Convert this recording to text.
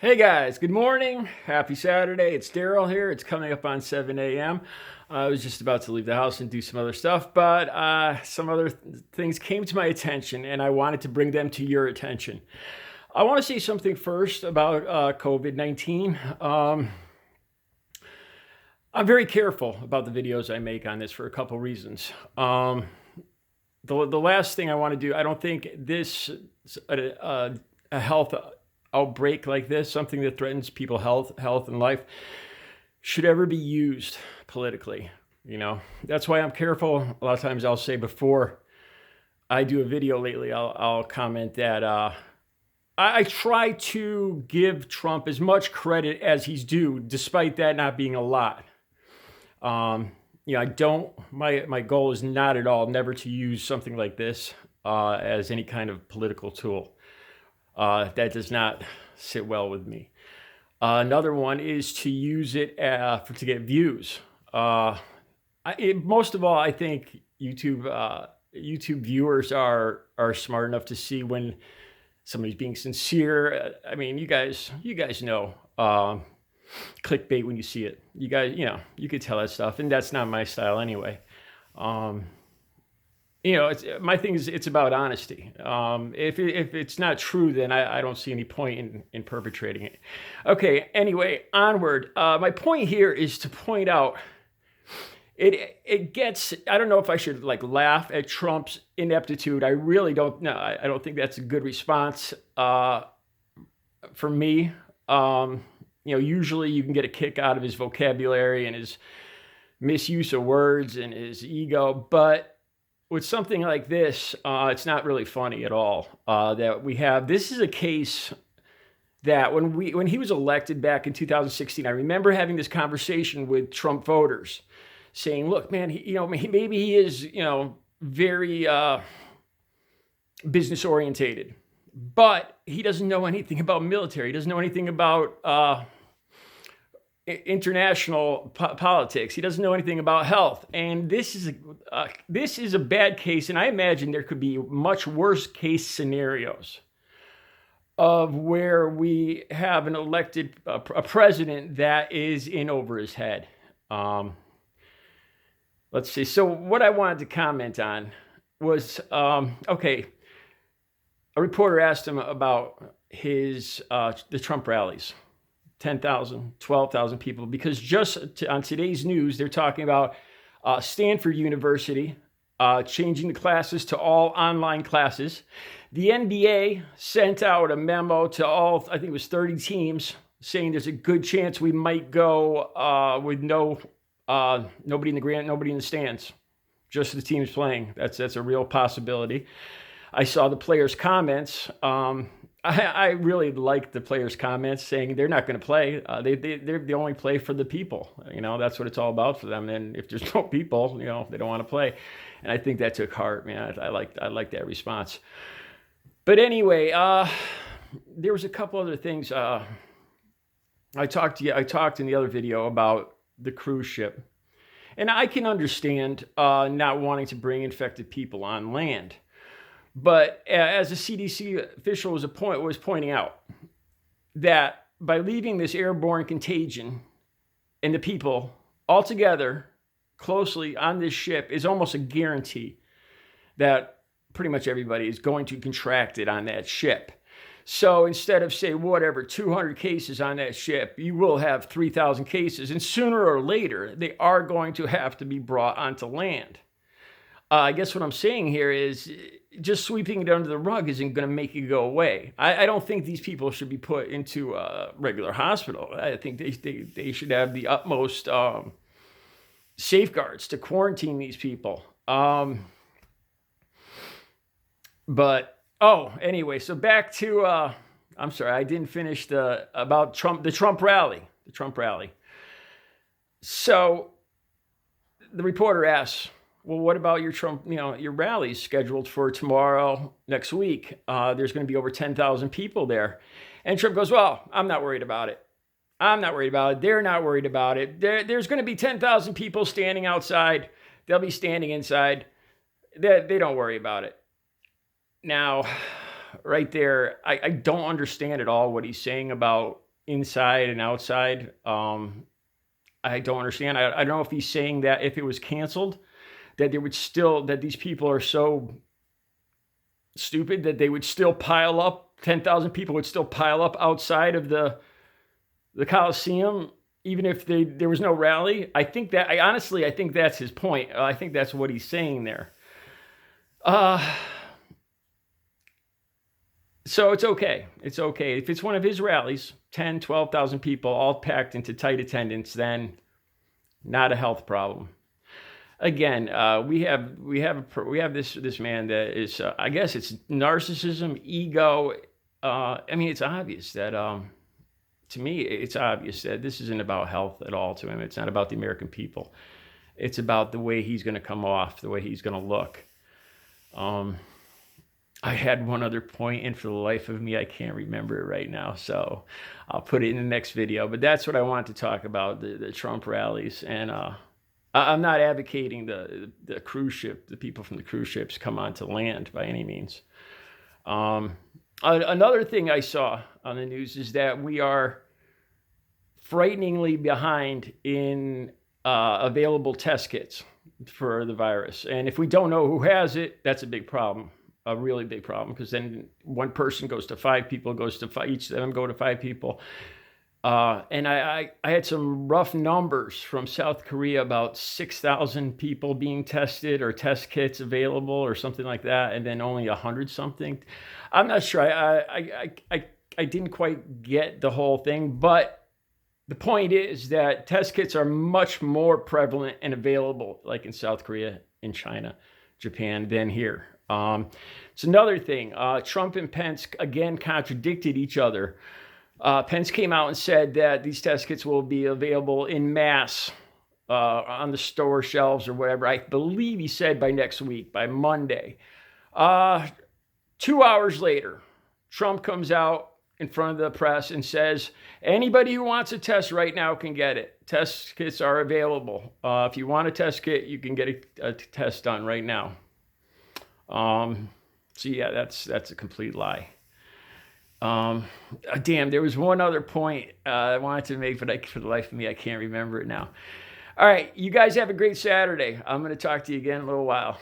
Hey guys, good morning. Happy Saturday. It's Daryl here. It's coming up on 7 a.m. I was just about to leave the house and do some other stuff, but some other things came to my attention and I wanted to bring them to your attention. I want to say something first about COVID-19. I'm very careful about the videos I make on this for a couple reasons. The last thing I want to do, I don't think this a health outbreak like this, something that threatens people's health and life, should ever be used politically. That's why I'm careful. A lot of times I'll say before I do a video lately, I'll comment that I try to give Trump as much credit as he's due, despite that not being a lot. I don't. My goal is not at all never to use something like this as any kind of political tool. That does not sit well with me. Another one is to use it to get views. Most of all, I think YouTube viewers are smart enough to see when somebody's being sincere. I mean, you guys know clickbait when you see it. You guys, you could tell that stuff, and that's not my style anyway. My thing is it's about honesty. If it's not true, then I don't see any point in perpetrating it. Okay, anyway, onward. My point here is to point out it gets, I don't know if I should laugh at Trump's ineptitude. I really don't know. I don't think that's a good response for me. Usually you can get a kick out of his vocabulary and his misuse of words and his ego, but with something like this, it's not really funny at all. This is a case that when he was elected back in 2016, I remember having this conversation with Trump voters, saying, "Look, man, maybe he is, very business orientated, but he doesn't know anything about military. He doesn't know anything about international politics. He doesn't know anything about health, and this is a bad case. And I imagine there could be much worse case scenarios of where we have an elected a president that is in over his head." Let's see. So what I wanted to comment on was okay. A reporter asked him about the Trump rallies. 10,000, 12,000 people, because on today's news, they're talking about Stanford University changing the classes to all online classes. The NBA sent out a memo to all, I think it was 30 teams, saying there's a good chance we might go with nobody in the stands, just the teams playing. That's a real possibility. I saw the players' comments. I really like the players' comments saying they're not going to play. They only play for the people. That's what it's all about for them. And if there's no people, they don't want to play. And I think that took heart, man. I like that response. But anyway, there was a couple other things. I talked in the other video about the cruise ship, and I can understand not wanting to bring infected people on land. But as a CDC official was pointing out, that by leaving this airborne contagion and the people all together closely on this ship is almost a guarantee that pretty much everybody is going to contract it on that ship. So instead of, say, 200 cases on that ship, you will have 3,000 cases. And sooner or later, they are going to have to be brought onto land. I guess what I'm saying here is just sweeping it under the rug isn't going to make it go away. I don't think these people should be put into a regular hospital. I think they should have the utmost safeguards to quarantine these people. Anyway, so back to, I'm sorry, I didn't finish about Trump, the Trump rally. So the reporter asks, "Well, what about your Trump, your rallies scheduled for tomorrow, next week? There's going to be over 10,000 people there." And Trump goes, "Well, I'm not worried about it. I'm not worried about it. They're not worried about it. There's going to be 10,000 people standing outside. They'll be standing inside. They don't worry about it." Now, right there, I don't understand at all what he's saying about inside and outside. I don't understand. I don't know if he's saying that if it was canceled, that that these people are so stupid that they would still pile up, 10,000 people would still pile up outside of the Coliseum, even if there was no rally. I think that's his point. I think that's what he's saying there. So it's okay. It's okay. If it's one of his rallies, 10, 12,000 people all packed into tight attendance, then not a health problem. Again, we have this man that is, I guess it's narcissism, ego. I mean, it's obvious that, to me, it's obvious that this isn't about health at all to him. It's not about the American people. It's about the way he's going to come off, the way he's going to look. I had one other point, and for the life of me, I can't remember it right now. So I'll put it in the next video. But that's what I want to talk about, the Trump rallies. And I'm not advocating the cruise ship, the people from the cruise ships come onto land by any means. Another thing I saw on the news is that we are frighteningly behind in available test kits for the virus. And if we don't know who has it, that's a big problem. A really big problem, because then one person goes to 5 people, goes to 5, each of them go to 5 people. And I had some rough numbers from South Korea about 6,000 people being tested or test kits available or something like that, and then only 100 something. I'm not sure. I didn't quite get the whole thing, but the point is that test kits are much more prevalent and available, like in South Korea, in China, Japan, than here. It's another thing. Trump and Pence again contradicted each other. Pence came out and said that these test kits will be available in mass on the store shelves or whatever. I believe he said by next week, by Monday. 2 hours later, Trump comes out in front of the press and says, anybody who wants a test right now can get it. Test kits are available. If you want a test kit, you can get a test done right now. So yeah, that's a complete lie. Damn, there was one other point I wanted to make, but for the life of me, I can't remember it now. All right, you guys have a great Saturday. I'm going to talk to you again in a little while.